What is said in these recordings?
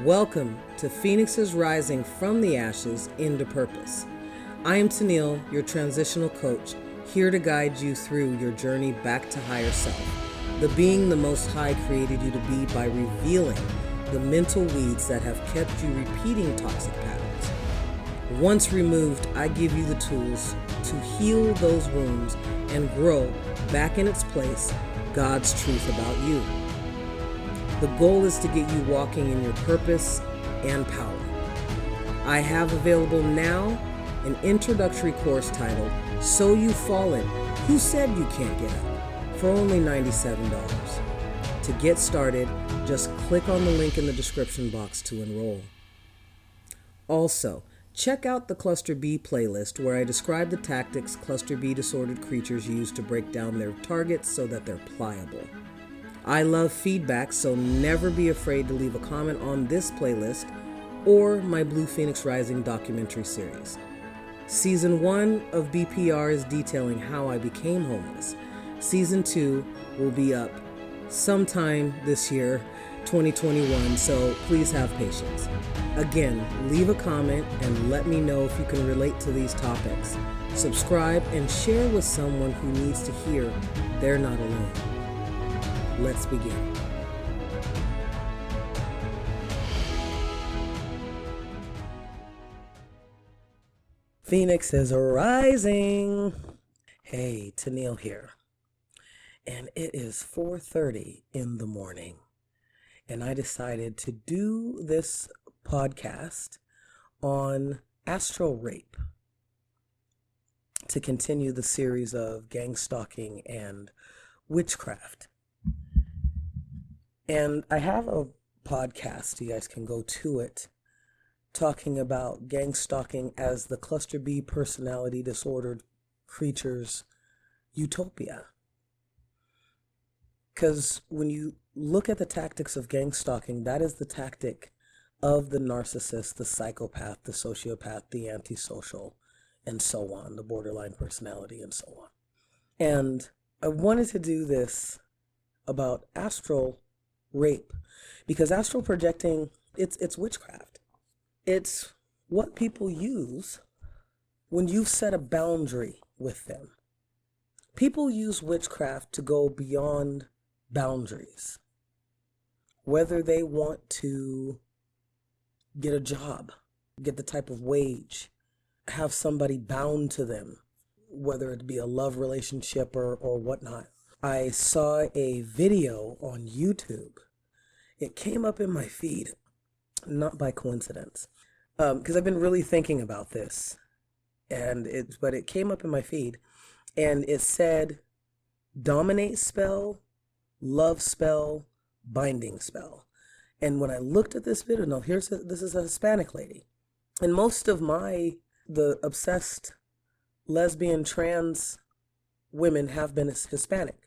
Welcome to Phoenixes Rising from the Ashes into Purpose. I am Tennille, your transitional coach, here to guide you through your journey back to higher self, the being the Most High created you to be by revealing the mental weeds that have kept you repeating toxic patterns. Once removed, I give you the tools to heal those wounds and grow back in its place God's truth about you. The goal is to get you walking in your purpose and power. I have available now an introductory course titled, So You've Fallen, Who Said You Can't Get Up? For only $97. To get started, just click on the link in the description box to enroll. Also, check out the Cluster B playlist where I describe the tactics Cluster B disordered creatures use to break down their targets so that they're pliable. I love feedback, so never be afraid to leave a comment on this playlist or my Blue Phoenix Rising documentary series. Season 1 of BPR is detailing how I became homeless. Season 2 will be up sometime this year, 2021, so please have patience. Again, leave a comment and let me know if you can relate to these topics. Subscribe and share with someone who needs to hear they're not alone. Let's begin. Phoenix is rising. Hey, Tennille here. And it is 4:30 in the morning. And I decided to do this podcast on astral rape to continue the series of gang stalking and witchcraft. And I have a podcast, you guys can go to it, talking about gang stalking as the Cluster B personality disordered creature's utopia. Because when you look at the tactics of gang stalking, that is the tactic of the narcissist, the psychopath, the sociopath, the antisocial, and so on, the borderline personality, and so on. And I wanted to do this about astral rape, because astral projecting, it's witchcraft. It's what people use when you've set a boundary with them. People use witchcraft to go beyond boundaries, whether they want to get a job, get the type of wage, have somebody bound to them, whether it be a love relationship or whatnot. I saw a video on YouTube. It came up in my feed, not by coincidence, because I've been really thinking about this, but it came up in my feed, and it said, dominate spell, love spell, binding spell. And when I looked at this video, this is a Hispanic lady, and most of the obsessed lesbian trans women have been Hispanic.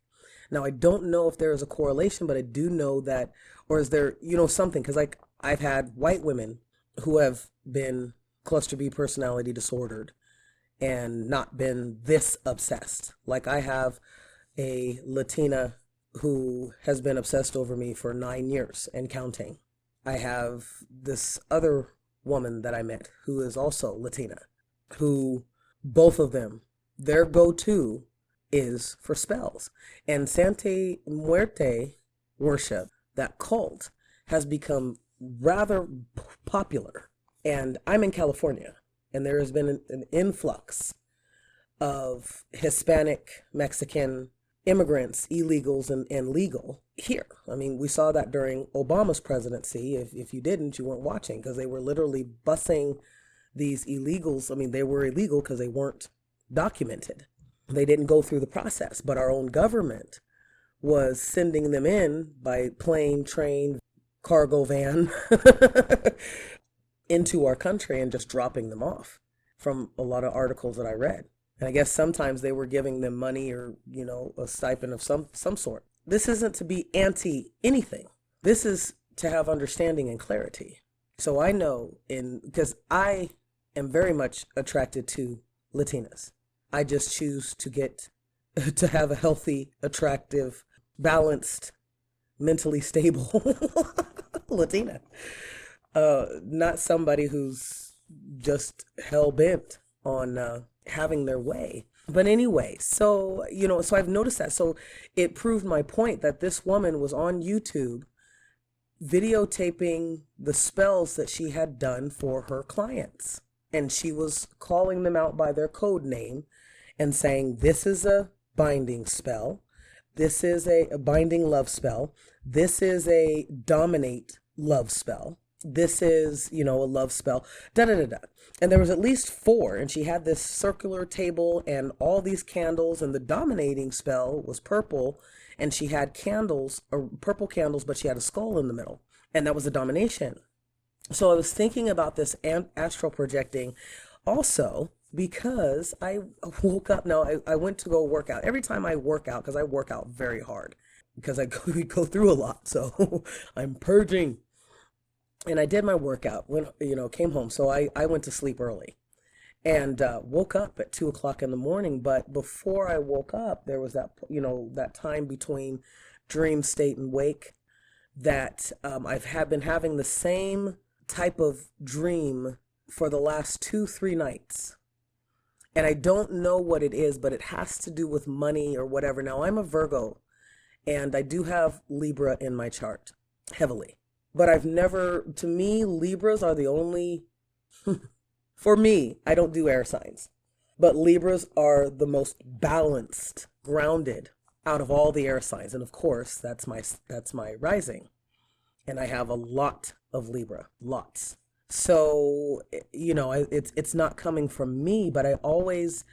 Now, I don't know if there is a correlation, but I do know that, or is there, something, because I've had white women who have been Cluster B personality disordered and not been this obsessed. Like I have a Latina who has been obsessed over me for 9 years and counting. I have this other woman that I met who is also Latina, who both of them, their go-to is for spells. And Santa Muerte worship, that cult, has become rather popular. And I'm in California, and there has been an influx of Hispanic, Mexican immigrants, illegals and legal here. I mean, we saw that during Obama's presidency. If you didn't, you weren't watching, because they were literally busing these illegals. I mean, they were illegal because they weren't documented. They didn't go through the process, but our own government was sending them in by plane, train, cargo van into our country and just dropping them off, from a lot of articles that I read. And I guess sometimes they were giving them money or, a stipend of some sort. This isn't to be anti anything. This is to have understanding and clarity. So I know, because I am very much attracted to Latinas. I just choose to have a healthy, attractive, balanced, mentally stable Latina. Not somebody who's just hell bent on having their way. But anyway, so, so I've noticed that. So it proved my point that this woman was on YouTube videotaping the spells that she had done for her clients. And she was calling them out by their code name and saying, this is a binding spell. This is a binding love spell. This is a dominate love spell. This is, a love spell, da-da-da-da. And there was at least 4, and she had this circular table and all these candles, and the dominating spell was purple, and she had candles, or purple candles, but she had a skull in the middle, and that was a domination. So I was thinking about this astral projecting also because I woke up. Now, I went to go work out. Every time I work out, because I work out very hard, because I go through a lot, so I'm purging. And I did my workout when, came home. So I went to sleep early and woke up at 2 o'clock in the morning. But before I woke up, there was that, that time between dream state and wake that I've been having the same type of dream for the last 2-3 nights. And I don't know what it is, but it has to do with money or whatever. Now, I'm a Virgo and I do have Libra in my chart heavily. But to me, Libras are the only, for me, I don't do air signs, but Libras are the most balanced, grounded out of all the air signs. And of course, that's my rising. And I have a lot of Libra, lots. So, it's not coming from me, but I always,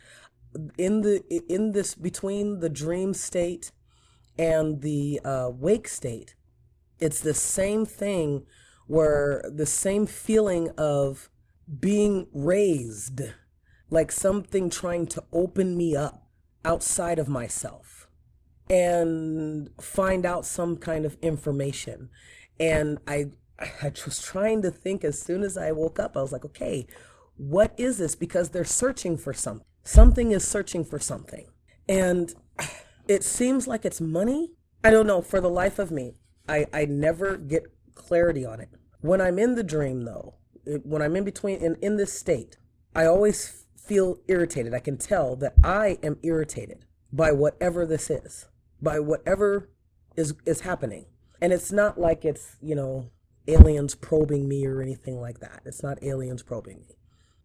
in this, between the dream state and the wake state, it's the same thing where the same feeling of being raised, like something trying to open me up outside of myself and find out some kind of information. And I was trying to think as soon as I woke up, I was like, okay, what is this? Because they're searching for something. Something is searching for something. And it seems like it's money. I don't know, for the life of me. I never get clarity on it. When I'm in the dream, though, when I'm in between, in this state, I always feel irritated. I can tell that I am irritated by whatever this is, by whatever is happening. And it's not like it's, aliens probing me or anything like that. It's not aliens probing me.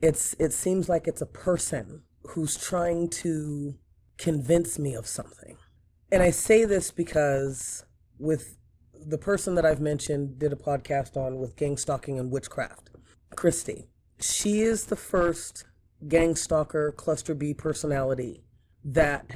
It seems like it's a person who's trying to convince me of something. And I say this because with the person that I've mentioned, did a podcast on with gang stalking and witchcraft, Christy. She is the first gang stalker cluster B personality that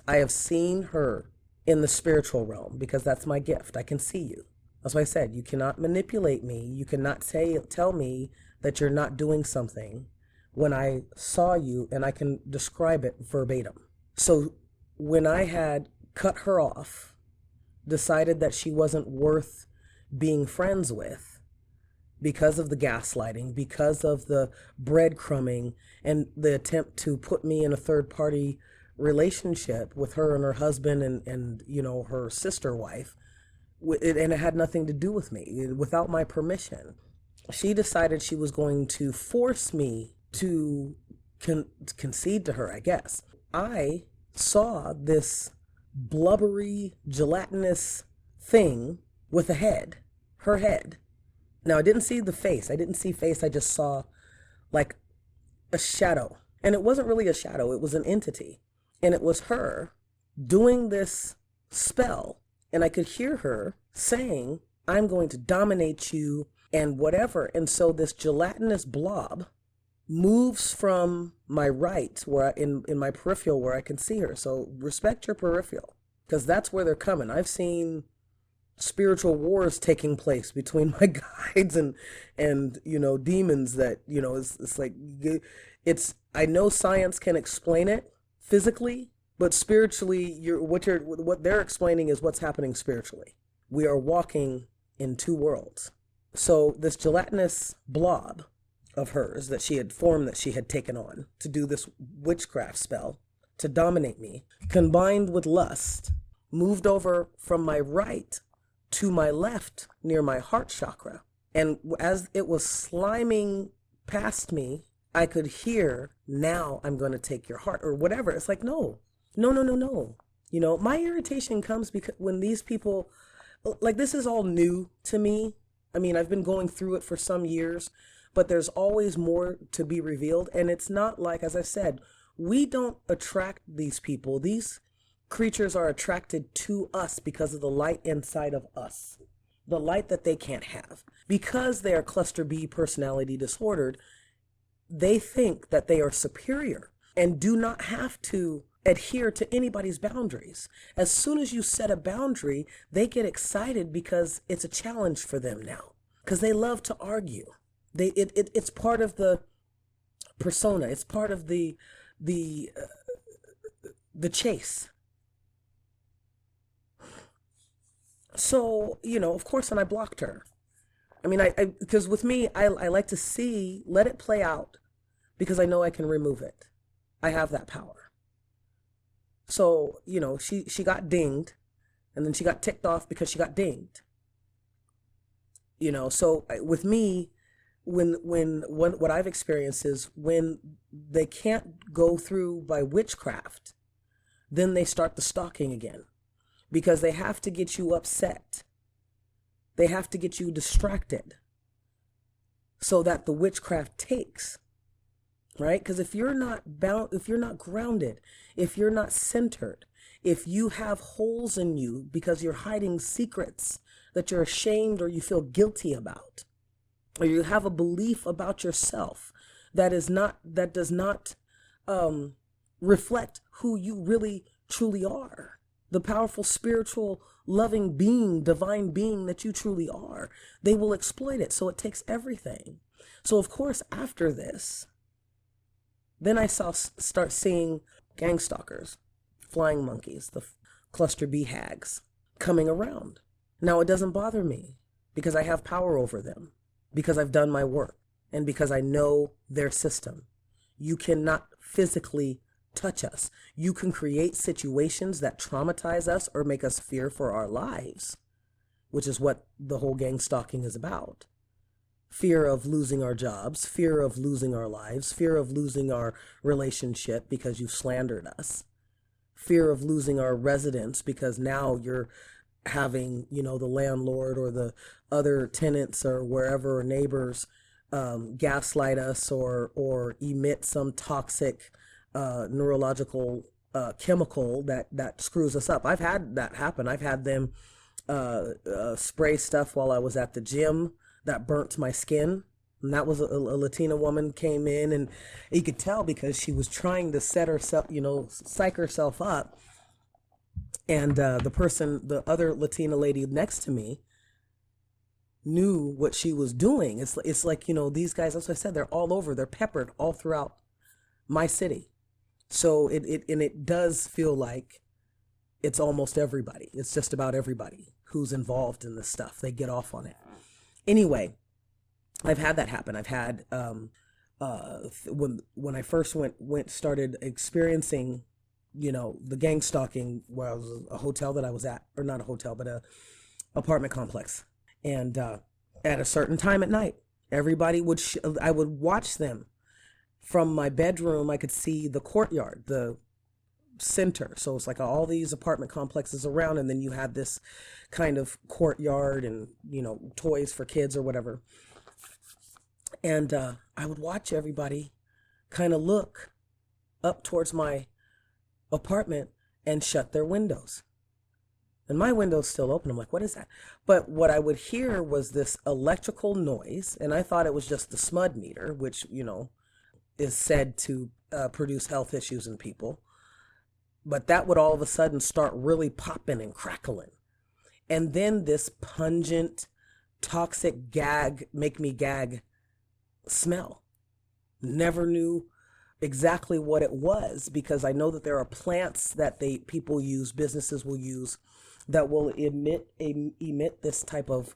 I have seen her in the spiritual realm, because that's my gift. I can see you. That's why I said, you cannot manipulate me. You cannot tell me that you're not doing something when I saw you and I can describe it verbatim. So when I had cut her off, decided that she wasn't worth being friends with because of the gaslighting, because of the breadcrumbing and the attempt to put me in a third-party relationship with her and her husband and her sister wife, and it had nothing to do with me, without my permission. She decided she was going to force me to concede to her, I guess. I saw this blubbery, gelatinous thing with a head, her head. Now, I didn't see the face. I didn't see face. I just saw like a shadow. And it wasn't really a shadow. It was an entity. And it was her doing this spell. And I could hear her saying, I'm going to dominate you and whatever. And so this gelatinous blob moves from my right, where in my peripheral, where I can see her. So respect your peripheral, because that's where they're coming. I've seen spiritual wars taking place between my guides and demons that, it's like, I know science can explain it physically, but spiritually, what they're explaining is what's happening spiritually. We are walking in two worlds. So this gelatinous blob of hers that she had formed, that she had taken on to do this witchcraft spell to dominate me, combined with lust, moved over from my right to my left near my heart chakra. And as it was sliming past me, I could hear, now I'm going to take your heart or whatever. It's like, no, no, no, no, no. You know, my irritation comes because when these people, like, this is all new to me. I mean, I've been going through it for some years, but there's always more to be revealed. And it's not like, as I said, we don't attract these people. These creatures are attracted to us because of the light inside of us, the light that they can't have. Because they are cluster B personality disordered, they think that they are superior and do not have to adhere to anybody's boundaries. As soon as you set a boundary, they get excited because it's a challenge for them now, because they love to argue. It's part of the persona. It's part of the chase. So, you know, of course, and I blocked her. I mean, because with me, I like to let it play out, because I know I can remove it. I have that power. So, you know, she got dinged, and then she got ticked off because she got dinged. You know, so with me, what I've experienced is when they can't go through by witchcraft, then they start the stalking again, because they have to get you upset. They have to get you distracted so that the witchcraft takes, right? Because if you're not if you're not grounded, if you're not centered, if you have holes in you because you're hiding secrets that you're ashamed or you feel guilty about, or you have a belief about yourself that does not reflect who you really truly are, the powerful, spiritual, loving being, divine being that you truly are, they will exploit it. So it takes everything. So of course, after this, then I start seeing gang stalkers, flying monkeys, the cluster B hags coming around. Now it doesn't bother me because I have power over them, because I've done my work, and because I know their system. You cannot physically touch us. You can create situations that traumatize us or make us fear for our lives, which is what the whole gang stalking is about. Fear of losing our jobs, fear of losing our lives, fear of losing our relationship because you slandered us, fear of losing our residence because now you're having, you know, the landlord or the other tenants or wherever, or neighbors, gaslight us or emit some toxic neurological chemical that screws us up. I've had that happen. I've had them spray stuff while I was at the gym that burnt my skin. And that was a Latina woman came in, and you could tell because she was trying to set herself, you know, psych herself up. And the other Latina lady next to me knew what she was doing. It's like, you know, these guys, as I said, they're all over. They're peppered all throughout my city. So it does feel like it's almost everybody. It's just about everybody who's involved in this stuff. They get off on it. Anyway, I've had that happen. I've had when I first started experiencing, you know, the gang stalking, where I was a hotel that I was at, or not a hotel, but a apartment complex. And at a certain time at night, everybody I would watch them. From my bedroom, I could see the courtyard, the center. So it's like all these apartment complexes around, and then you had this kind of courtyard and, you know, toys for kids or whatever. And I would watch everybody kind of look up towards my apartment and shut their windows. And my window's still open. I'm like, what is that? But what I would hear was this electrical noise, and I thought it was just the SMUD meter, which, you know, is said to produce health issues in people. But that would all of a sudden start really popping and crackling. And then this pungent, toxic make me gag smell. Never knew exactly what it was, because I know that there are plants that people use, businesses will use, that will emit this type of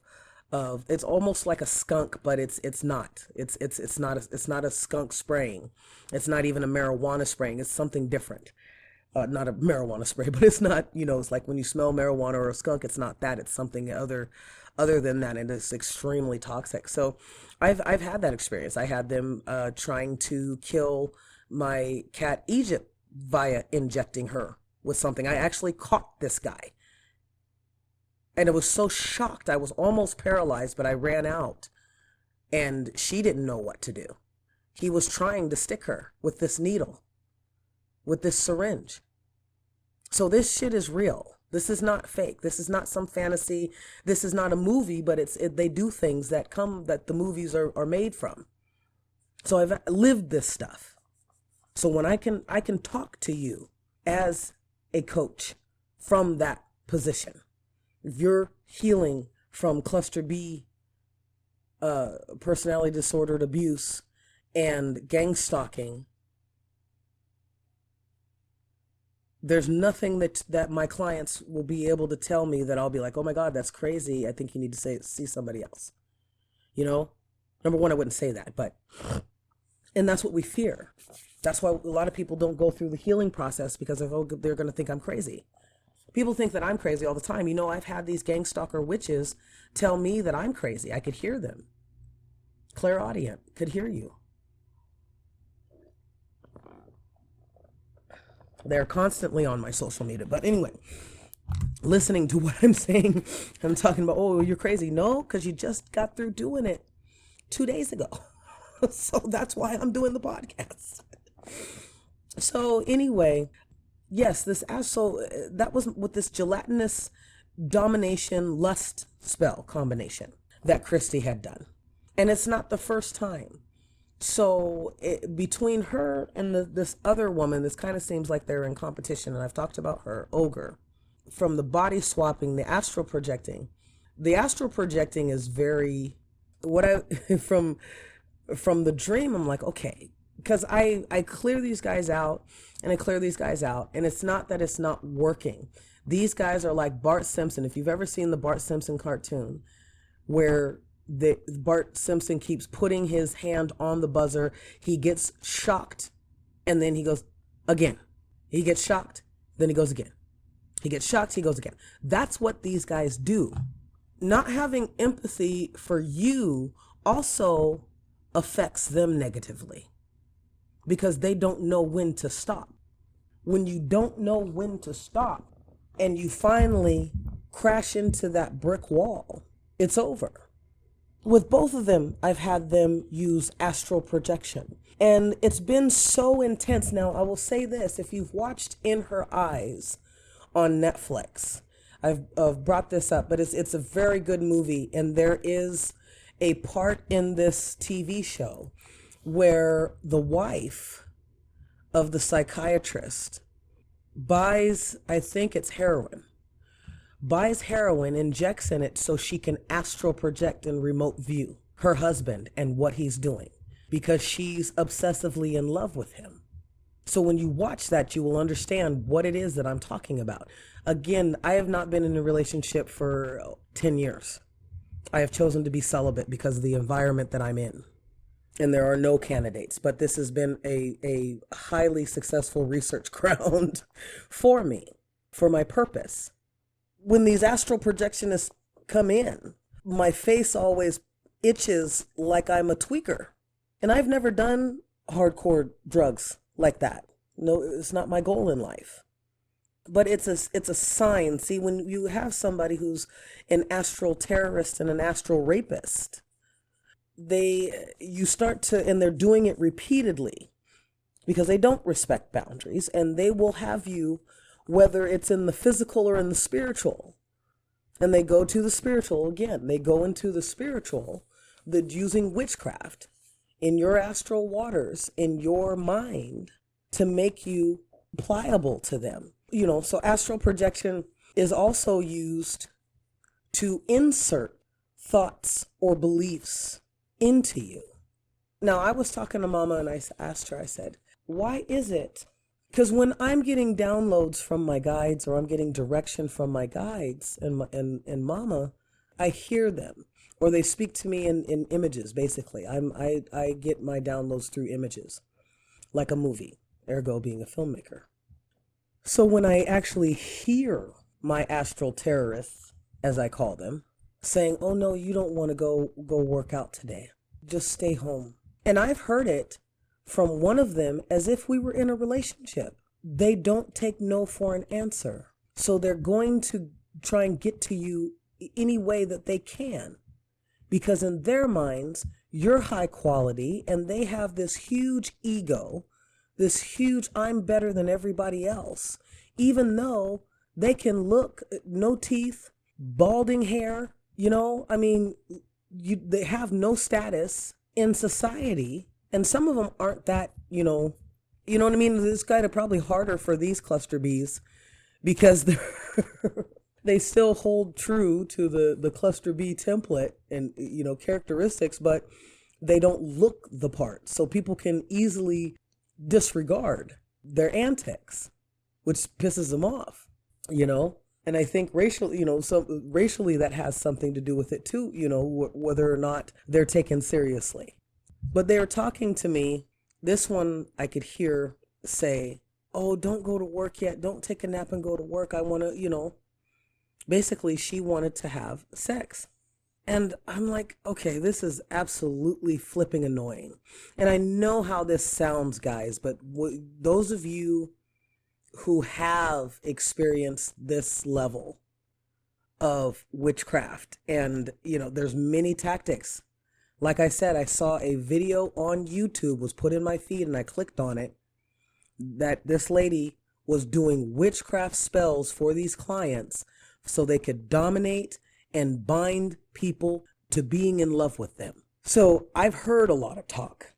it's almost like a skunk, but it's not. It's not a skunk spraying. It's not even a marijuana spraying. It's something different. Not a marijuana spray, but it's not, you know, it's like when you smell marijuana or a skunk, it's not that. It's something Other than that, it is extremely toxic. So I've had that experience. I had them trying to kill my cat Egypt via injecting her with something. I actually caught this guy. And I was so shocked. I was almost paralyzed, but I ran out. And she didn't know what to do. He was trying to stick her with this needle, with this syringe. So this shit is real. This is not fake. This is not some fantasy. This is not a movie, but they do things that the movies are made from. So I've lived this stuff. So when I can talk to you as a coach from that position. If you're healing from cluster B, personality disordered abuse and gang stalking, there's nothing that my clients will be able to tell me that I'll be like, oh my God, that's crazy. I think you need to see somebody else. You know, number one, I wouldn't say that, and that's what we fear. That's why a lot of people don't go through the healing process, because they're going to think I'm crazy. People think that I'm crazy all the time. You know, I've had these gang stalker witches tell me that I'm crazy. I could hear them. Clairaudient, could hear you. They're constantly on my social media. But anyway, listening to what I'm saying, I'm talking about, oh, you're crazy. No, because you just got through doing it 2 days ago. So that's why I'm doing the podcast. So anyway, yes, that was with this gelatinous domination lust spell combination that Christy had done. And it's not the first time. So between her and this other woman, this kind of seems like they're in competition. And I've talked about her, Ogre, from the body swapping, the astral projecting. The astral projecting is very, from the dream, I'm like, okay, because I clear these guys out and I clear these guys out. And it's not that it's not working. These guys are like Bart Simpson. If you've ever seen the Bart Simpson cartoon where Bart Simpson keeps putting his hand on the buzzer, he gets shocked, and then he goes again. He gets shocked, then he goes again. He gets shocked, he goes again. That's what these guys do. Not having empathy for you also affects them negatively, because they don't know when to stop. When you don't know when to stop and you finally crash into that brick wall, it's over. With both of them, I've had them use astral projection. And it's been so intense. Now, I will say this. If you've watched In Her Eyes on Netflix, I've brought this up, but it's a very good movie. And there is a part in this TV show where the wife of the psychiatrist buys, I think it's heroin, injects in it so she can astral project in remote view her husband and what he's doing, because she's obsessively in love with him. So when you watch that, you will understand what it is that I'm talking about. Again, I have not been in a relationship for 10 years. I have chosen to be celibate because of the environment that I'm in. And there are no candidates, but this has been a highly successful research ground for me, for my purpose. When these astral projectionists come in, my face always itches like I'm a tweaker. And I've never done hardcore drugs like that. No, it's not my goal in life. But it's a sign. See, when you have somebody who's an astral terrorist and an astral rapist, you start to, and they're doing it repeatedly because they don't respect boundaries, and they will have you, whether it's in the physical or in the spiritual, and they go to the spiritual again. They go into the spiritual, using witchcraft in your astral waters, in your mind, to make you pliable to them. You know, so astral projection is also used to insert thoughts or beliefs into you. Now, I was talking to Mama and I asked her, I said, why is it? Because when I'm getting downloads from my guides, or I'm getting direction from my guides and Mama, I hear them, or they speak to me in images. Basically, I get my downloads through images, like a movie, ergo being a filmmaker. So when I actually hear my astral terrorists, as I call them, saying, oh no, you don't want to go work out today. Just stay home. And I've heard it from one of them as if we were in a relationship. They don't take no for an answer. So they're going to try and get to you any way that they can. Because in their minds, you're high quality and they have this huge ego, this huge I'm better than everybody else, even though they can look, no teeth, balding hair, I mean, they have no status in society. And some of them aren't that, you know what I mean? It's kind of probably harder for these cluster Bs because they still hold true to the cluster B template and, characteristics, but they don't look the part. So people can easily disregard their antics, which pisses them off, And I think racially that has something to do with it too, whether or not they're taken seriously. But they were talking to me. This one I could hear say, oh, don't go to work yet. Don't take a nap and go to work. I want to, basically she wanted to have sex. And I'm like, okay, this is absolutely flipping annoying. And I know how this sounds, guys, but those of you who have experienced this level of witchcraft, and, there's many tactics. Like I said, I saw a video on YouTube was put in my feed and I clicked on it that this lady was doing witchcraft spells for these clients so they could dominate and bind people to being in love with them. So I've heard a lot of talk,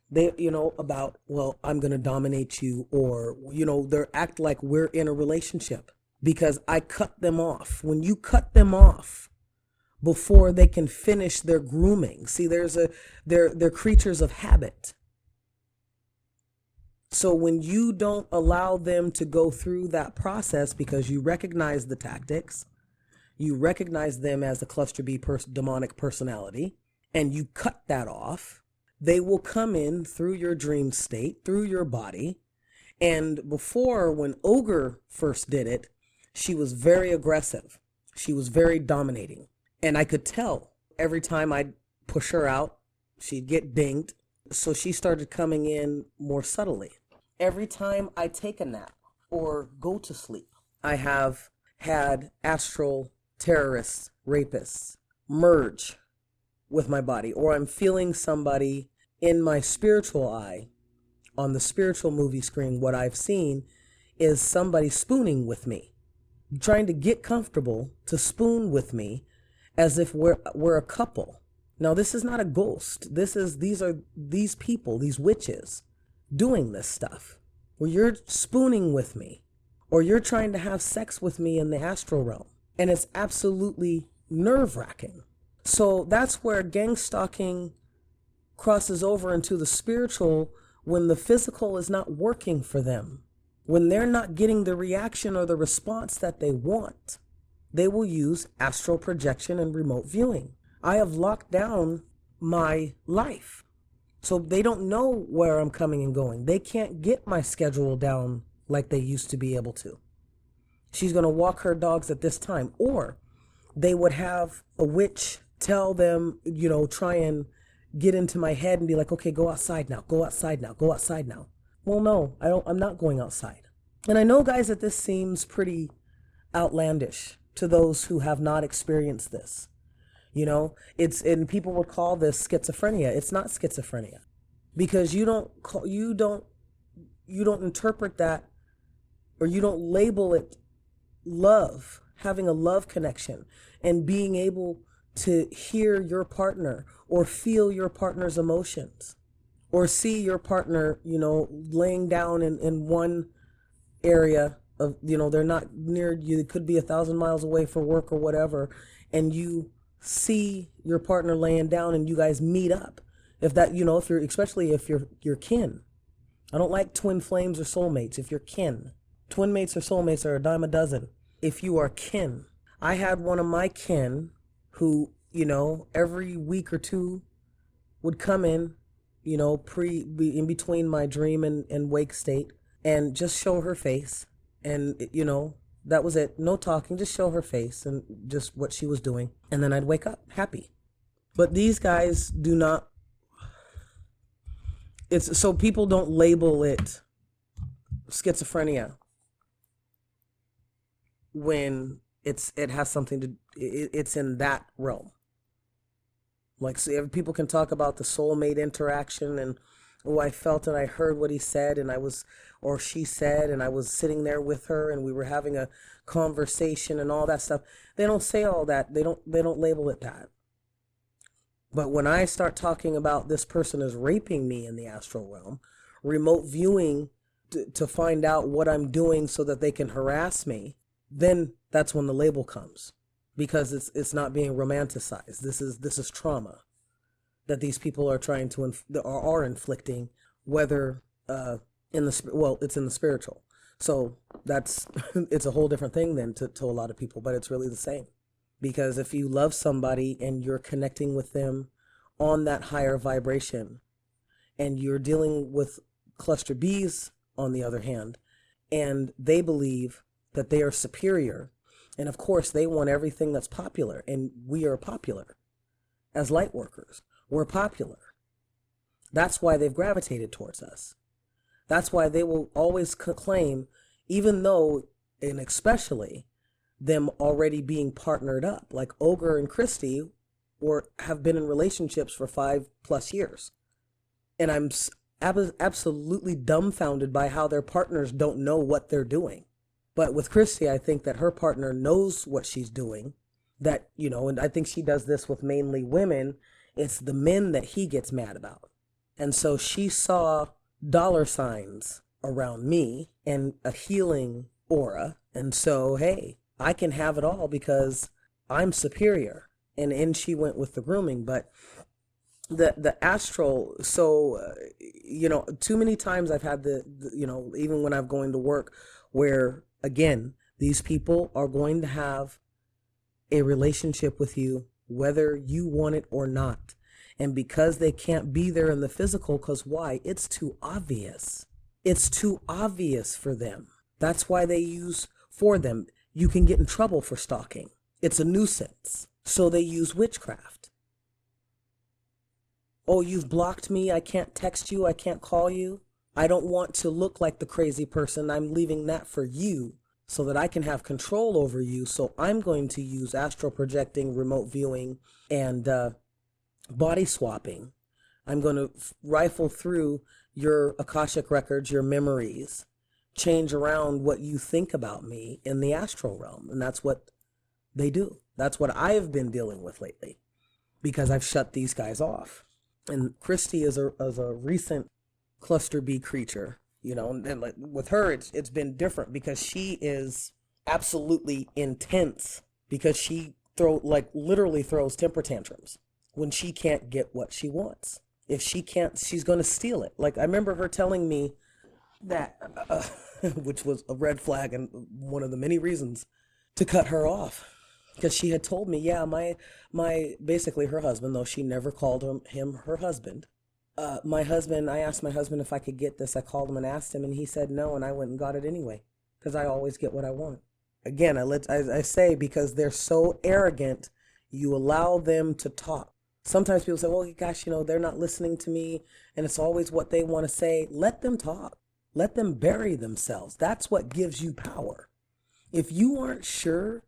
about, well, I'm going to dominate you, or, they act like we're in a relationship because I cut them off. When you cut them off before they can finish their grooming, see, they're creatures of habit. So when you don't allow them to go through that process because you recognize the tactics, you recognize them as a cluster B demonic personality, and you cut that off, they will come in through your dream state, through your body. And before, when Ogre first did it, she was very aggressive. She was very dominating. And I could tell every time I'd push her out, she'd get dinged. So she started coming in more subtly. Every time I take a nap or go to sleep, I have had astral terrorists, rapists merge with my body, or I'm feeling somebody in my spiritual eye on the spiritual movie screen. What I've seen is somebody spooning with me, trying to get comfortable to spoon with me as if we're a couple. Now, this is not a ghost. These are these people, these witches doing this stuff where you're spooning with me or you're trying to have sex with me in the astral realm. And it's absolutely nerve-wracking. So that's where gang stalking crosses over into the spiritual when the physical is not working for them. When they're not getting the reaction or the response that they want, they will use astral projection and remote viewing. I have locked down my life. So they don't know where I'm coming and going. They can't get my schedule down like they used to be able to. She's going to walk her dogs at this time. Or they would have a witch tell them, try and get into my head and be like, okay, go outside now, go outside now, go outside now. Well, no, I'm not going outside. And I know, guys, that this seems pretty outlandish to those who have not experienced this. And people would call this schizophrenia. It's not schizophrenia because you don't interpret that, or you don't label it love, having a love connection and being able to hear your partner or feel your partner's emotions or see your partner, laying down in one area of, they're not near you. It could be 1,000 miles away for work or whatever. And you see your partner laying down and you guys meet up. If that, especially if you're kin. I don't like twin flames or soulmates. If you're kin, twin mates or soulmates are a dime a dozen. If you are kin, I had one of my kin who, every week or two would come in, in between my dream and wake state and just show her face and, That was it. No talking, just show her face and just what she was doing. And then I'd wake up happy. But these guys do not. It's so people don't label it schizophrenia when it has something to, it's in that realm. Like, so people can talk about the soulmate interaction and, oh, I felt and I heard what he said and I was, or she said, and I was sitting there with her and we were having a conversation and all that stuff. They don't say all that. They don't label it that. But when I start talking about this person is raping me in the astral realm, remote viewing to find out what I'm doing so that they can harass me, then that's when the label comes, because it's not being romanticized. This is trauma that these people are trying to are inflicting, whether it's in the spiritual. So that's it's a whole different thing then to a lot of people, but it's really the same. Because if you love somebody and you're connecting with them on that higher vibration, and you're dealing with cluster Bs on the other hand, and they believe that they are superior, and of course they want everything that's popular, and we are popular as light workers. We're popular. That's why they've gravitated towards us. That's why they will always claim, even though, and especially them already being partnered up, like Ogre and Christy have been in relationships for 5+ years. And I'm absolutely dumbfounded by how their partners don't know what they're doing. But with Christy, I think that her partner knows what she's doing, that, and I think she does this with mainly women. It's the men that he gets mad about. And so she saw dollar signs around me and a healing aura. And so, hey, I can have it all because I'm superior. And in she went with the grooming. But the astral, so, too many times I've had even when I'm going to work, where, again, these people are going to have a relationship with you, whether you want it or not. And because they can't be there in the physical, because why? It's too obvious. It's too obvious for them. That's why they use, for them, you can get in trouble for stalking. It's a nuisance. So they use witchcraft. Oh, you've blocked me. I can't text you. I can't call you. I don't want to look like the crazy person. I'm leaving that for you so that I can have control over you. So I'm going to use astral projecting, remote viewing, and body swapping. I'm going to rifle through your Akashic records, your memories, change around what you think about me in the astral realm. And that's what they do. That's what I have been dealing with lately, because I've shut these guys off. And Christy is a recent cluster B creature, and like with her, it's been different because she is absolutely intense, because she literally throws temper tantrums when she can't get what she wants. If she can't, she's going to steal it. Like, I remember her telling me that, which was a red flag and one of the many reasons to cut her off. Because she had told me, yeah, my basically her husband, though she never called him her husband. My husband, I asked my husband if I could get this. I called him and asked him, and he said no, and I went and got it anyway, because I always get what I want. Again, I say, because they're so arrogant, you allow them to talk. Sometimes people say, well, gosh, they're not listening to me, and it's always what they want to say. Let them talk. Let them bury themselves. That's what gives you power. If you aren't sure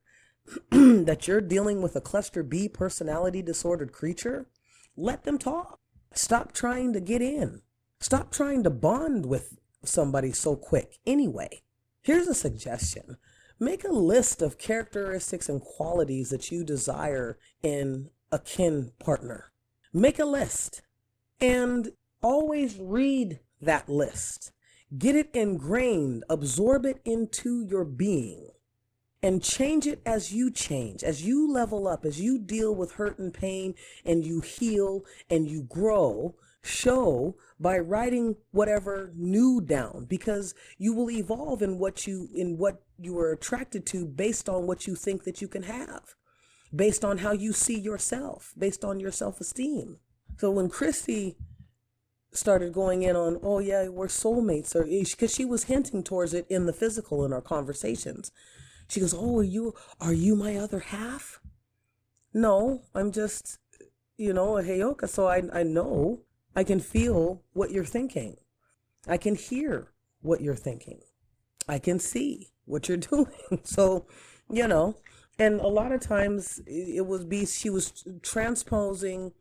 that you're dealing with a cluster B personality disordered creature, let them talk. Stop trying to get in. Stop trying to bond with somebody so quick. Anyway, here's a suggestion. Make a list of characteristics and qualities that you desire in a kin partner. Make a list and always read that list. Get it ingrained, absorb it into your being. And change it as you change, as you level up, as you deal with hurt and pain, and you heal and you grow. Show by writing whatever new down, because you will evolve in what you are attracted to, based on what you think that you can have, based on how you see yourself, based on your self-esteem. So when Christy started going in on, oh yeah, we're soulmates, or because she was hinting towards it in the physical in our conversations. She goes, oh, are you my other half? No, I'm just, a heyoka. So I know, I can feel what you're thinking. I can hear what you're thinking. I can see what you're doing. So, and a lot of times she was transposing.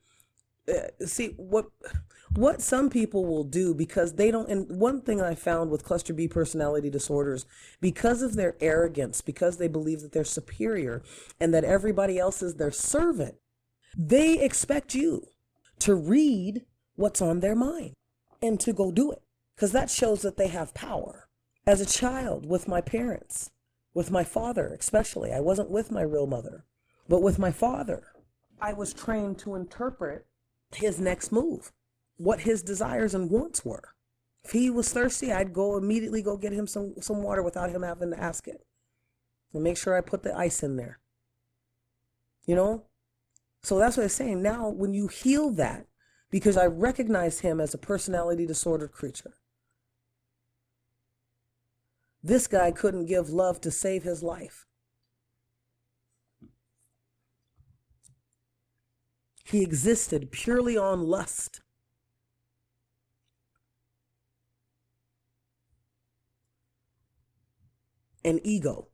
See what some people will do, because they don't. And one thing I found with cluster B personality disorders, because of their arrogance, because they believe that they're superior and that everybody else is their servant, they expect you to read what's on their mind and to go do it, because that shows that they have power. As a child, with my parents, with my father especially, I wasn't with my real mother, but with my father, I was trained to interpret his next move, what his desires and wants were. If he was thirsty, I'd immediately go get him some water without him having to ask it, and make sure I put the ice in there. So that's what I'm saying. Now, when you heal that, because I recognize him as a personality disordered creature. This guy couldn't give love to save his life. He existed purely on lust. And ego.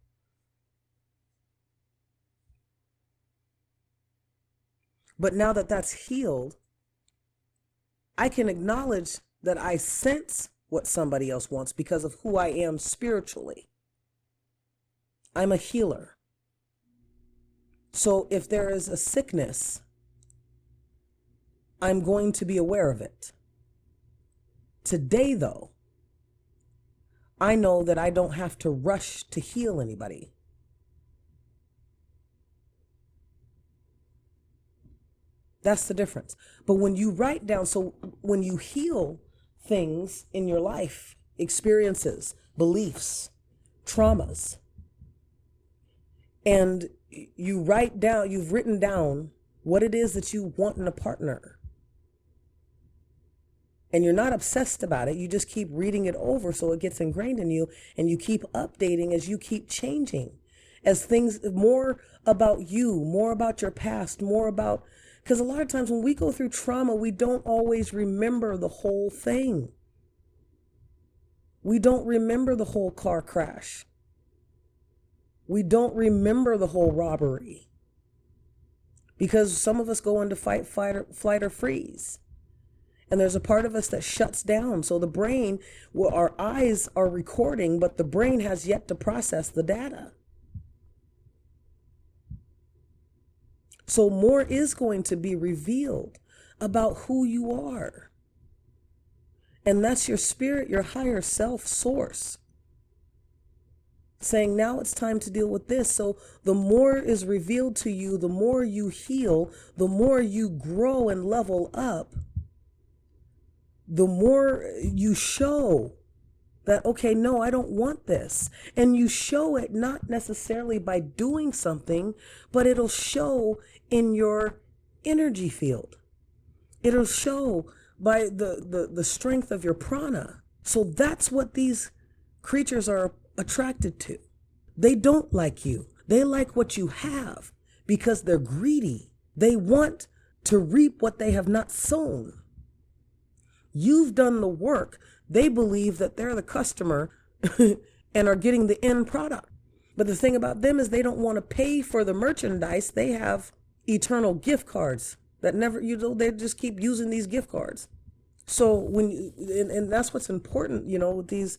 But now that that's healed, I can acknowledge that I sense what somebody else wants because of who I am spiritually. I'm a healer. So if there is a sickness, I'm going to be aware of it. Today, though, I know that I don't have to rush to heal anybody. That's the difference. But when you write down, so when you heal things in your life, experiences, beliefs, traumas, and you've written down what it is that you want in a partner, and you're not obsessed about it, you just keep reading it over so it gets ingrained in you, and you keep updating as you keep changing, as things, more about you, more about your past, more about, because a lot of times when we go through trauma, we don't always remember the whole thing. We don't remember the whole car crash. We don't remember the whole robbery. Because some of us go into fight, flight, or freeze. And there's a part of us that shuts down. So the brain, well, our eyes are recording, but the brain has yet to process the data. So more is going to be revealed about who you are. And that's your spirit, your higher self source, saying, now it's time to deal with this. So the more is revealed to you, the more you heal, the more you grow and level up, the more you show that, okay, no, I don't want this. And you show it not necessarily by doing something, but it'll show in your energy field. It'll show by the strength of your prana. So that's what these creatures are attracted to. They don't like you. They like what you have because they're greedy. They want to reap what they have not sown. You've done the work. They believe that they're the customer and are getting the end product. But the thing about them is they don't want to pay for the merchandise. They have eternal gift cards that never, they just keep using these gift cards. So and that's what's important, with these,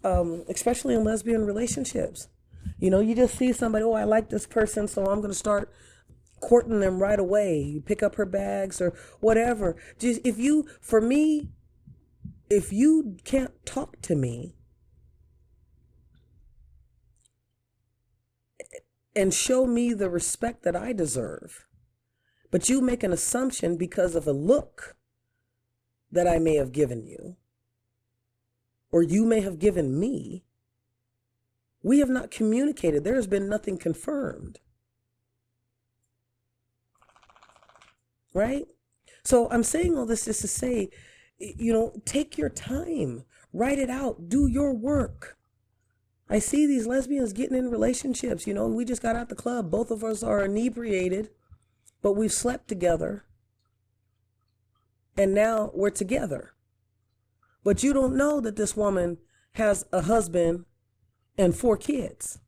especially in lesbian relationships. You just see somebody, oh, I like this person, so I'm going to start courting them right away. You pick up her bags or whatever. Just if you can't talk to me and show me the respect that I deserve, but you make an assumption because of a look that I may have given you, or you may have given me, we have not communicated. There has been nothing confirmed. Right? So I'm saying all this just to say, take your time, write it out, do your work. I see these lesbians getting in relationships. We just got out the club. Both of us are inebriated, but we've slept together. And now we're together. But you don't know that this woman has a husband and 4 kids.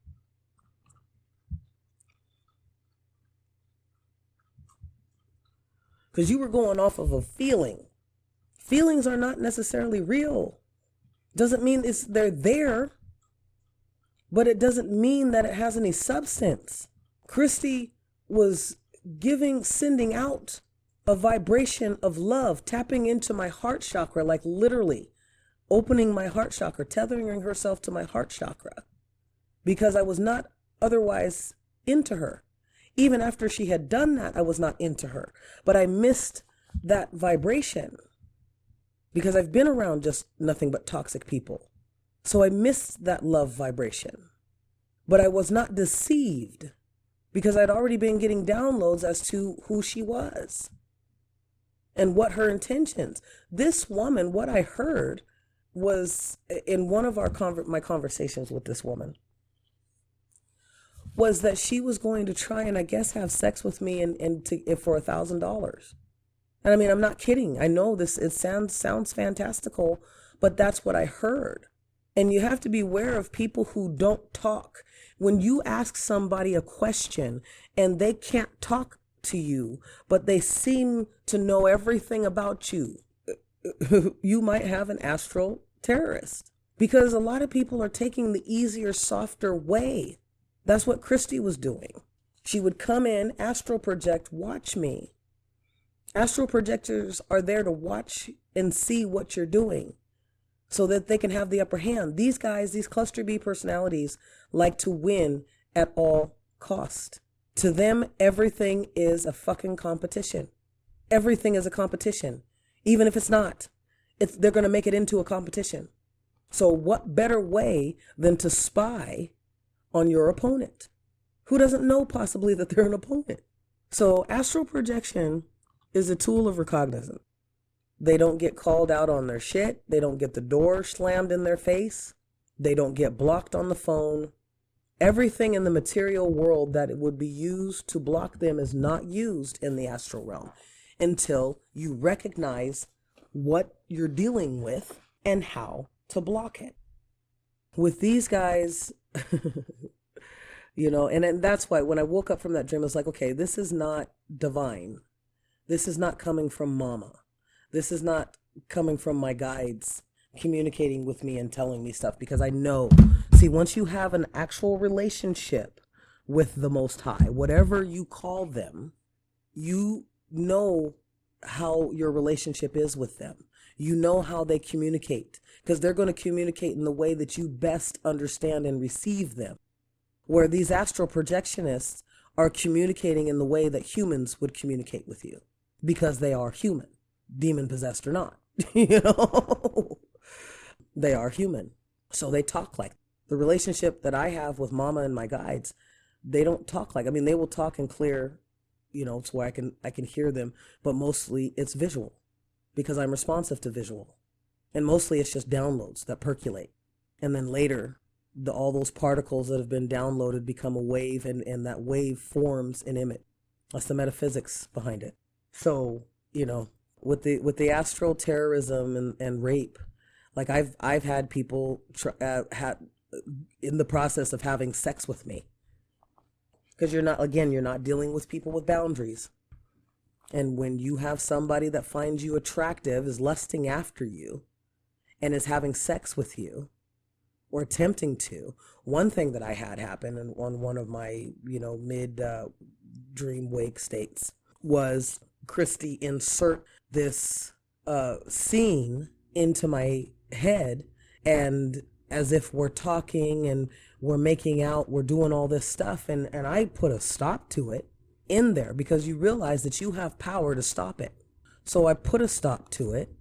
Because you were going off of a feeling. Feelings are not necessarily real. Doesn't mean they're there, but it doesn't mean that it has any substance. Christy was sending out a vibration of love, tapping into my heart chakra, like literally opening my heart chakra, tethering herself to my heart chakra, because I was not otherwise into her. Even after she had done that, I was not into her, but I missed that vibration because I've been around just nothing but toxic people. So I missed that love vibration, but I was not deceived because I'd already been getting downloads as to who she was and what her intentions. This woman, what I heard was in one of my conversations with this woman, was that she was going to try and I guess have sex with me and for $1,000. And I mean, I'm not kidding. I know it sounds fantastical, but that's what I heard. And you have to be aware of people who don't talk. When you ask somebody a question and they can't talk to you, but they seem to know everything about you, you might have an astral terrorist, because a lot of people are taking the easier, softer way. That's what Christy was doing. She would come in, astral project, watch me. Astral projectors are there to watch and see what you're doing so that they can have the upper hand. These guys, these cluster B personalities, like to win at all cost. To them, everything is a fucking competition. Everything is a competition. Even if it's not, they're going to make it into a competition. So what better way than to spy on your opponent, who doesn't know possibly that they're an opponent? So astral projection is a tool of recognizance. They don't get called out on their shit. They don't get the door slammed in their face. They don't get blocked on the phone. Everything in the material world that it would be used to block them is not used in the astral realm until you recognize what you're dealing with and how to block it. With these guys, and that's why when I woke up from that dream, I was like, okay, this is not divine. This is not coming from mama. This is not coming from my guides communicating with me and telling me stuff, because I know, see, once you have an actual relationship with the Most High, whatever you call them, you know how your relationship is with them. You know how they communicate, because they're going to communicate in the way that you best understand and receive them. Where these astral projectionists are communicating in the way that humans would communicate with you, because they are human, demon possessed or not. They are human. So they talk like the relationship that I have with mama and my guides. They don't talk like, they will talk in clear, to where I can hear them, but mostly it's visual, because I'm responsive to visual. And mostly it's just downloads that percolate. And then later, all those particles that have been downloaded become a wave, and that wave forms an image. That's the metaphysics behind it. So, with the astral terrorism and rape, like I've had people in the process of having sex with me. Because you're not dealing with people with boundaries. And when you have somebody that finds you attractive, is lusting after you, and is having sex with you, or attempting to, one thing that I had happen on one of my, mid dream wake states was Christy insert this scene into my head, and as if we're talking and we're making out, we're doing all this stuff, and I put a stop to it in there, because you realize that you have power to stop it. So I put a stop to it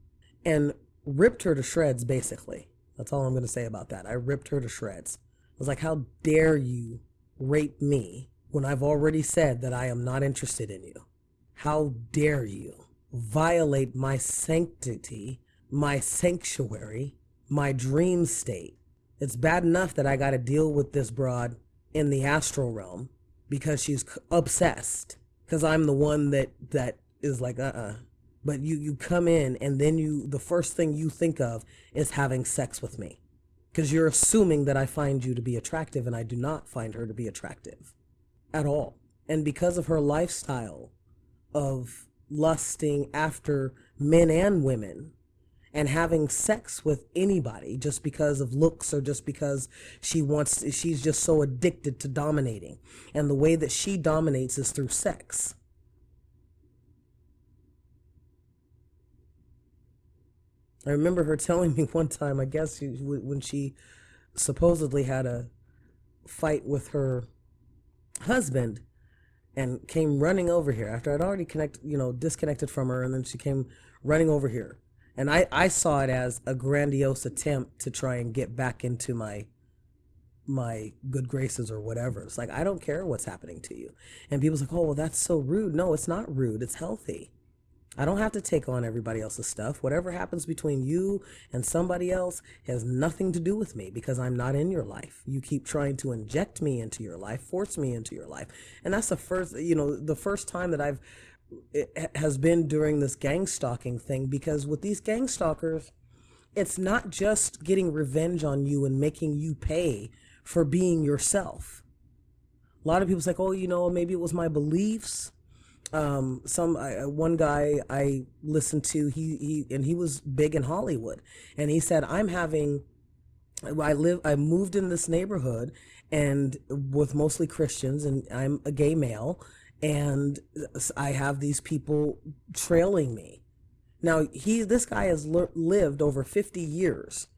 and ripped her to shreds, basically. That's all I'm going to say about that. I ripped her to shreds. I was like, how dare you rape me when I've already said that I am not interested in you? How dare you violate my sanctity, my sanctuary, my dream state, It's bad enough that I got to deal with this broad in the astral realm because she's obsessed. Because I'm the one that is like, But you come in and then the first thing you think of is having sex with me. Because you're assuming that I find you to be attractive, and I do not find her to be attractive at all. And because of her lifestyle of lusting after men and women and having sex with anybody just because of looks or just because she's just so addicted to dominating. And the way that she dominates is through sex. I remember her telling me one time, I guess when she supposedly had a fight with her husband and came running over here after I'd already disconnected from her, and then she came running over here. And I saw it as a grandiose attempt to try and get back into my good graces or whatever. It's like, I don't care what's happening to you. And people's like, oh, well, that's so rude. No, it's not rude. It's healthy. I don't have to take on everybody else's stuff. Whatever happens between you and somebody else has nothing to do with me because I'm not in your life. You keep trying to inject me into your life, force me into your life. And that's the first time that it has been during this gang stalking thing, because with these gang stalkers, it's not just getting revenge on you and making you pay for being yourself. A lot of people's like, oh, maybe it was my beliefs. One guy I listened to, he was big in Hollywood, and he said, I moved in this neighborhood and with mostly Christians, and I'm a gay male, and I have these people trailing me. Now this guy has lived over 50 years.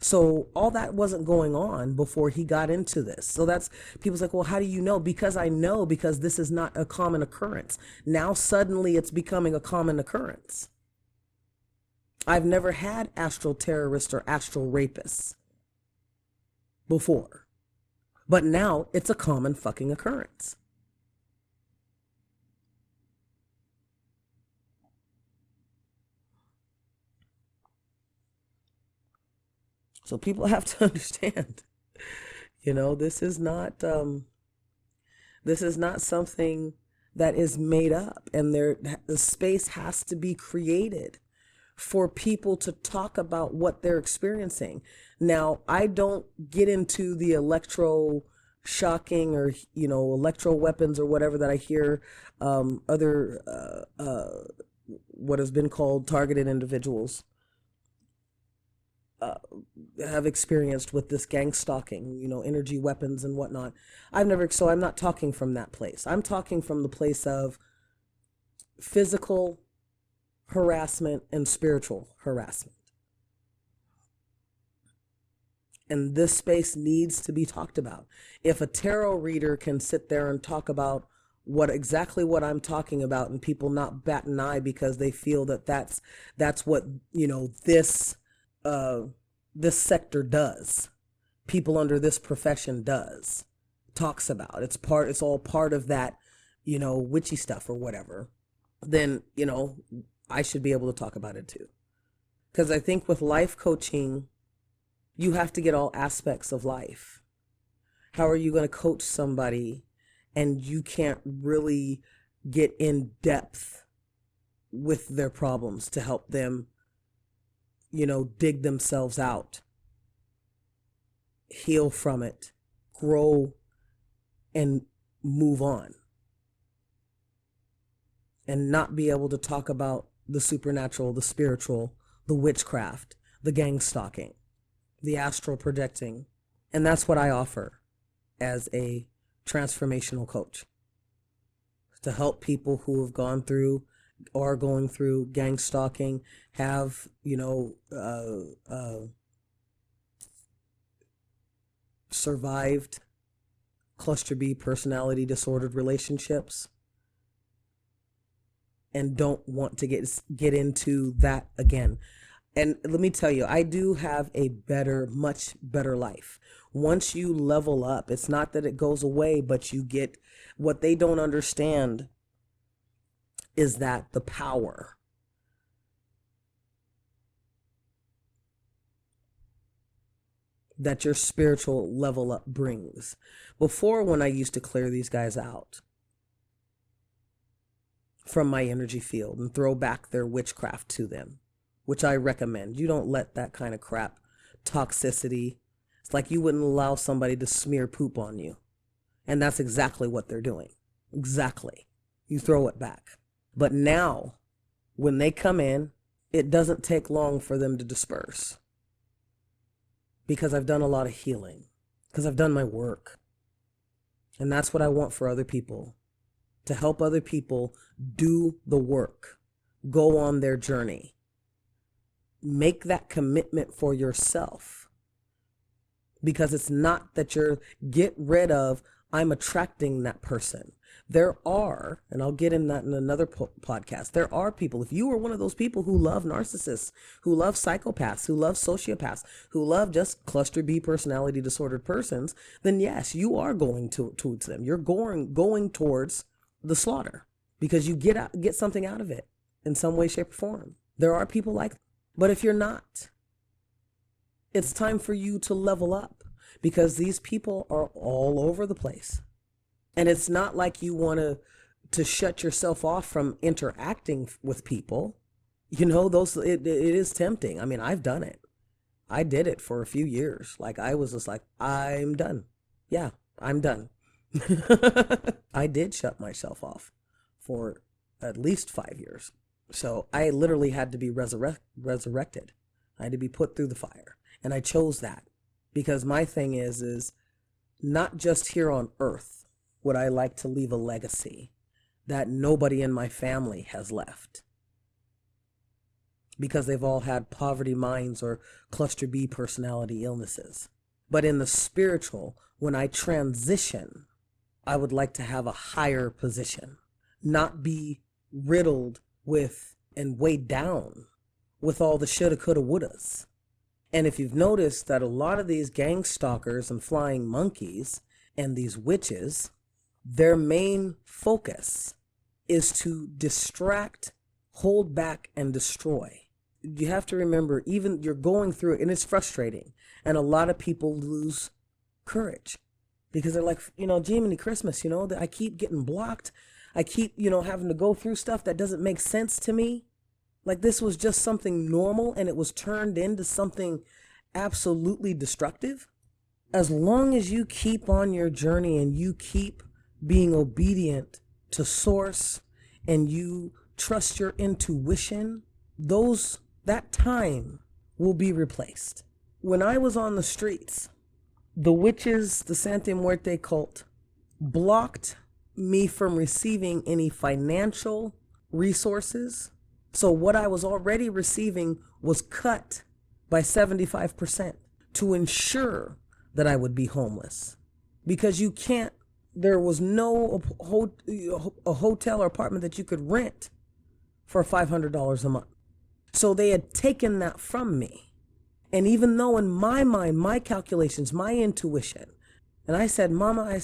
So all that wasn't going on before he got into this. So that's, people's like, well, how do you know? Because I know, because this is not a common occurrence. Now suddenly it's becoming a common occurrence. I've never had astral terrorists or astral rapists before, but now it's a common fucking occurrence. So people have to understand, this is not something that is made up, and the space has to be created for people to talk about what they're experiencing. Now, I don't get into the electro shocking or, electro weapons or whatever that I hear other what has been called targeted individuals have experienced with this gang stalking, energy weapons and whatnot. I'm not talking from that place. I'm talking from the place of physical harassment and spiritual harassment. And this space needs to be talked about. If a tarot reader can sit there and talk about exactly what I'm talking about, and people not bat an eye because they feel that that's what, this sector does, people under this profession talks about, it's all part of that, witchy stuff or whatever, then, I should be able to talk about it too. Because I think with life coaching, you have to get all aspects of life. How are you going to coach somebody and you can't really get in depth with their problems to help them, dig themselves out, heal from it, grow, and move on, and not be able to talk about the supernatural, the spiritual, the witchcraft, the gang stalking, the astral projecting. And that's what I offer as a transformational coach, to help people who have gone through or going through gang stalking, have, survived cluster B personality disordered relationships, and don't want to get into that again. And let me tell you, I do have a much better life. Once you level up, it's not that it goes away, but you get, what they don't understand is that the power that your spiritual level up brings. Before, when I used to clear these guys out from my energy field and throw back their witchcraft to them, which I recommend. You don't let that kind of crap, toxicity. It's like you wouldn't allow somebody to smear poop on you. And that's exactly what they're doing. Exactly. You throw it back. But now, when they come in, it doesn't take long for them to disperse. Because I've done a lot of healing. Because I've done my work. And that's what I want for other people. To help other people do the work. Go on their journey. Make that commitment for yourself. Because it's not that get rid of, I'm attracting that person. There are, and I'll get in that in another podcast, there are people, if you are one of those people who love narcissists, who love psychopaths, who love sociopaths, who love just cluster B personality disordered persons, then yes, you are going towards them. You're going towards the slaughter because you get something out of it in some way, shape, or form. There are people like that. But if you're not, it's time for you to level up because these people are all over the place. And it's not like you want to shut yourself off from interacting with people. You know, it is tempting. I mean, I've done it. I did it for a few years. Like I was just like, I'm done. Yeah, I'm done. I did shut myself off for at least 5 years. So I literally had to be resurrected. I had to be put through the fire. And I chose that because my thing is not just here on earth would I like to leave a legacy that nobody in my family has left because they've all had poverty minds or cluster B personality illnesses. But in the spiritual, when I transition, I would like to have a higher position, not be riddled with and weighed down with all the shoulda, coulda, wouldas. And if you've noticed that a lot of these gang stalkers and flying monkeys and these witches, their main focus is to distract, hold back, and destroy. You have to remember, even you're going through it, and it's frustrating. And a lot of people lose courage because they're like, Jiminy Christmas, I keep getting blocked. I keep, having to go through stuff that doesn't make sense to me. Like this was just something normal and it was turned into something absolutely destructive. As long as you keep on your journey and you keep being obedient to source and you trust your intuition, that time will be replaced. When I was on the streets, the witches, the Santa Muerte cult, blocked me from receiving any financial resources. So what I was already receiving was cut by 75% to ensure that I would be homeless. Because there was no a hotel or apartment that you could rent for $500 a month. So they had taken that from me. And even though in my mind, my calculations, my intuition, and I said, Mama,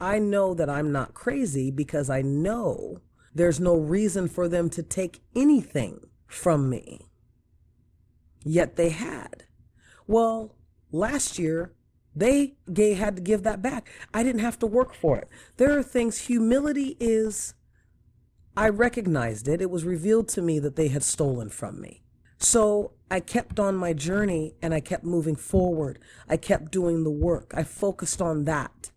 I know that I'm not crazy because I know there's no reason for them to take anything from me. Yet they had. Well, last year, they had to give that back. I didn't have to work for it. There are things, humility is, I recognized it. It was revealed to me that they had stolen from me. So I kept on my journey and I kept moving forward. I kept doing the work. I focused on that.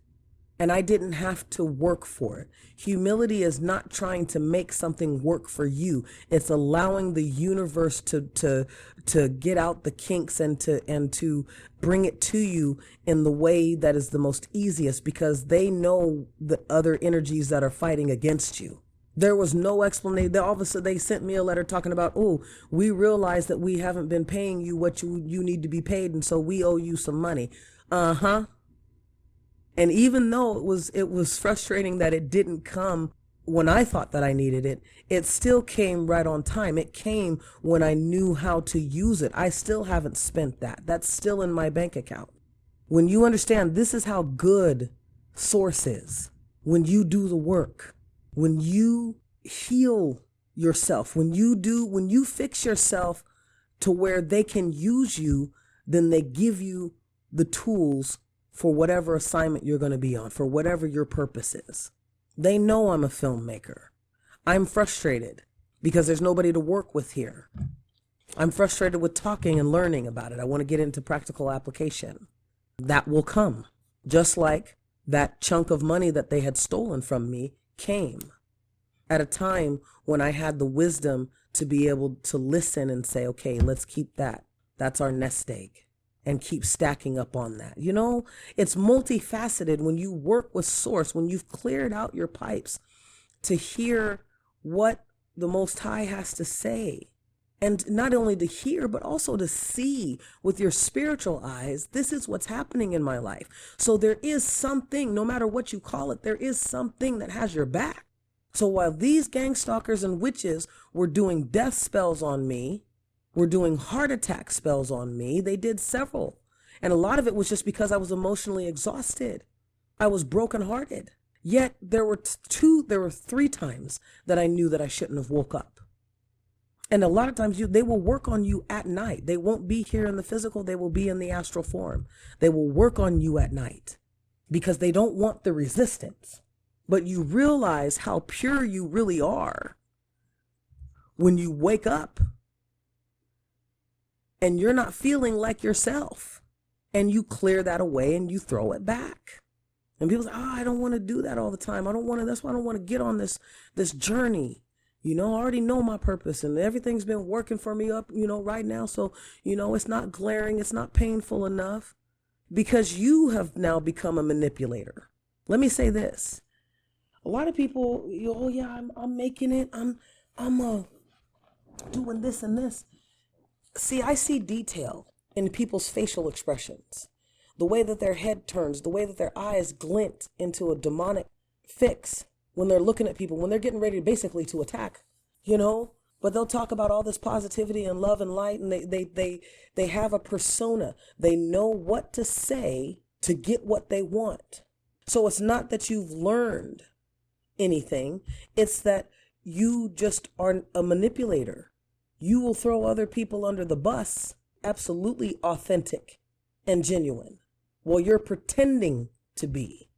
And I didn't have to work for it. Humility is not trying to make something work for you. It's allowing the universe to get out the kinks and to bring it to you in the way that is the most easiest because they know the other energies that are fighting against you. There was no explanation. All of a sudden, they sent me a letter talking about, we realize that we haven't been paying you what you need to be paid, and so we owe you some money. Uh-huh. And even though it was frustrating that it didn't come when I thought that I needed it, it still came right on time. It came when I knew how to use it. I still haven't spent that. That's still in my bank account. When you understand this is how good Source is, when you do the work, when you heal yourself, when you fix yourself to where they can use you, then they give you the tools for whatever assignment you're going to be on, for whatever your purpose is. They know I'm a filmmaker. I'm frustrated because there's nobody to work with here. I'm frustrated with talking and learning about it. I want to get into practical application. That will come, just like that chunk of money that they had stolen from me came at a time when I had the wisdom to be able to listen and say, okay, let's keep that. That's our nest egg, and keep stacking up on that. You know, it's multifaceted when you work with source, when you've cleared out your pipes to hear what the Most High has to say. And not only to hear, but also to see with your spiritual eyes, this is what's happening in my life. So there is something, no matter what you call it, there is something that has your back. So while these gang stalkers and witches were doing death spells on me, were doing heart attack spells on me, they did several. And a lot of it was just because I was emotionally exhausted. I was brokenhearted. Yet there were three times that I knew that I shouldn't have woke up. And a lot of times they will work on you at night. They won't be here in the physical. They will be in the astral form. They will work on you at night because they don't want the resistance. But you realize how pure you really are when you wake up and you're not feeling like yourself, and you clear that away and you throw it back. And people say, oh, I don't want to do that all the time. That's why I don't want to get on this journey. You know, I already know my purpose and everything's been working for me up, right now. So, it's not glaring. It's not painful enough because you have now become a manipulator. Let me say this. A lot of people, oh yeah, I'm making it. I'm doing this and this. See, I see detail in people's facial expressions, the way that their head turns, the way that their eyes glint into a demonic fix when they're looking at people, when they're getting ready basically to attack, but they'll talk about all this positivity and love and light, and they have a persona. They know what to say to get what they want. So it's not that you've learned anything. It's that you just are a manipulator. You will throw other people under the bus, absolutely authentic and genuine. Well, you're pretending to be.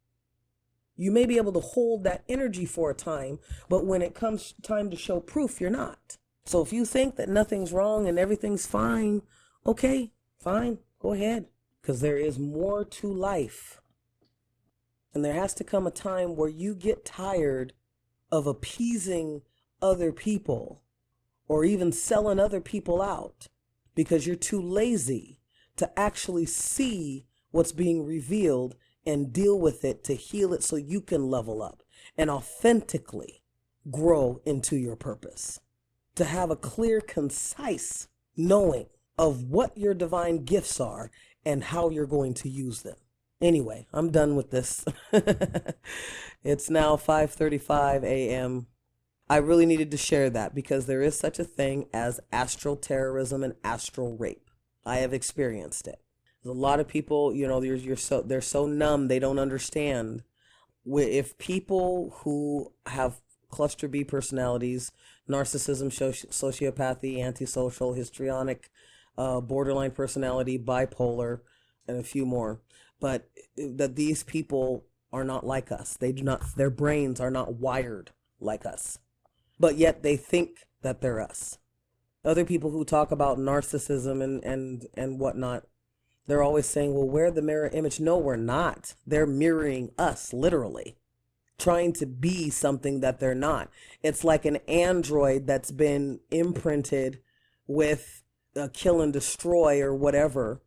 You may be able to hold that energy for a time, but when it comes time to show proof, you're not. So if you think that nothing's wrong and everything's fine, okay, fine, go ahead. Because there is more to life. And there has to come a time where you get tired of appeasing other people or even selling other people out because you're too lazy to actually see what's being revealed and deal with it to heal it so you can level up and authentically grow into your purpose. To have a clear, concise knowing of what your divine gifts are and how you're going to use them. Anyway, I'm done with this. It's now 5:35 a.m. I really needed to share that because there is such a thing as astral terrorism and astral rape. I have experienced it. There's a lot of people, they're so numb, they don't understand. If people who have cluster B personalities, narcissism, sociopathy, antisocial, histrionic, borderline personality, bipolar, and a few more, but that these people are not like us. Their brains are not wired like us, but yet they think that they're us. Other people who talk about narcissism and whatnot, they're always saying, well, we're the mirror image. No, we're not. They're mirroring us, literally, trying to be something that they're not. It's like an android that's been imprinted with kill and destroy or whatever,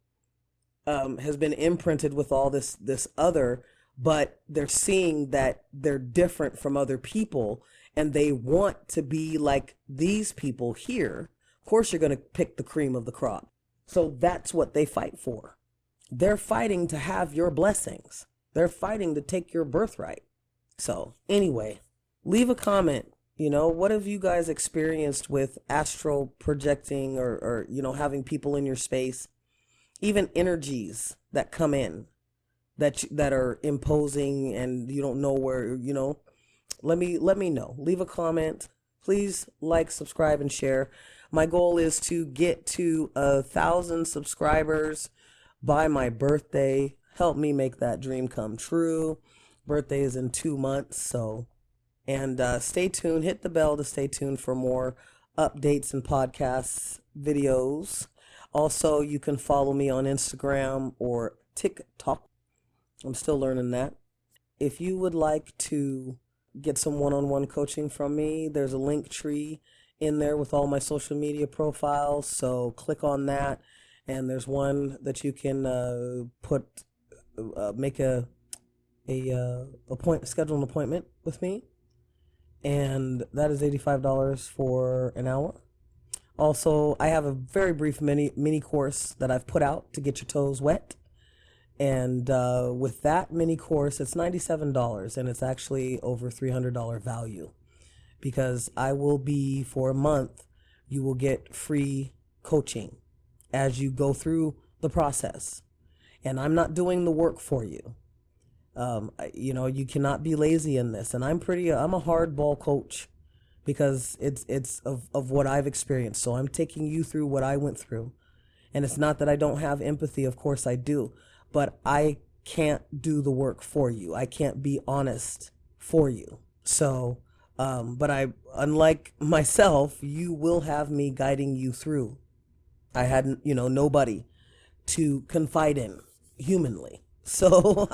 has been imprinted with all this other, but they're seeing that they're different from other people and they want to be like these people here. Of course, you're going to pick the cream of the crop. So that's what they fight for. They're fighting to have your blessings. They're fighting to take your birthright. So anyway, leave a comment. What have you guys experienced with astral projecting or having people in your space, even energies that come in that are imposing and you don't know where, let me know. Leave a comment. Please like, subscribe, and share. My goal is to get to 1,000 subscribers by my birthday. Help me make that dream come true. Birthday is in 2 months, so. And stay tuned. Hit the bell to stay tuned for more updates and podcasts, videos. Also, you can follow me on Instagram or TikTok. I'm still learning that. If you would like to get some one-on-one coaching from me, there's a link tree in there with all my social media profiles. So click on that, and there's one that you can make schedule an appointment with me, and that is $85 for an hour. Also, I have a very brief mini course that I've put out to get your toes wet. And with that mini course, it's $97, and it's actually over $300 value, because I will be, for a month, you will get free coaching as you go through the process. And I'm not doing the work for you. You cannot be lazy in this. And I'm a hardball coach, because it's of what I've experienced. So I'm taking you through what I went through. And it's not that I don't have empathy. Of course I do. But I can't do the work for you. I can't be honest for you. So, but unlike myself, you will have me guiding you through. I had, nobody to confide in humanly. So,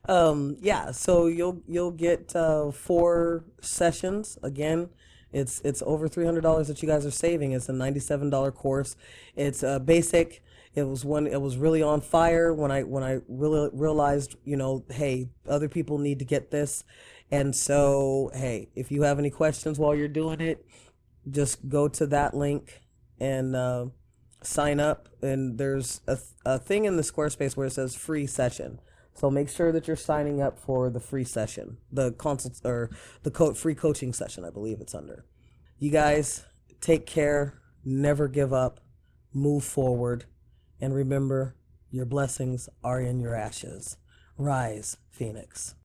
so you'll get 4 sessions. Again, it's over $300 that you guys are saving. It's a $97 course. It's basic. It was really on fire when I really realized, hey, other people need to get this. And so, hey, if you have any questions while you're doing it, just go to that link and sign up. And there's a thing in the Squarespace where it says free session. So make sure that you're signing up for the free session, the consult or the free coaching session, I believe it's under. You guys take care, never give up, move forward. And remember, your blessings are in your ashes. Rise, Phoenix.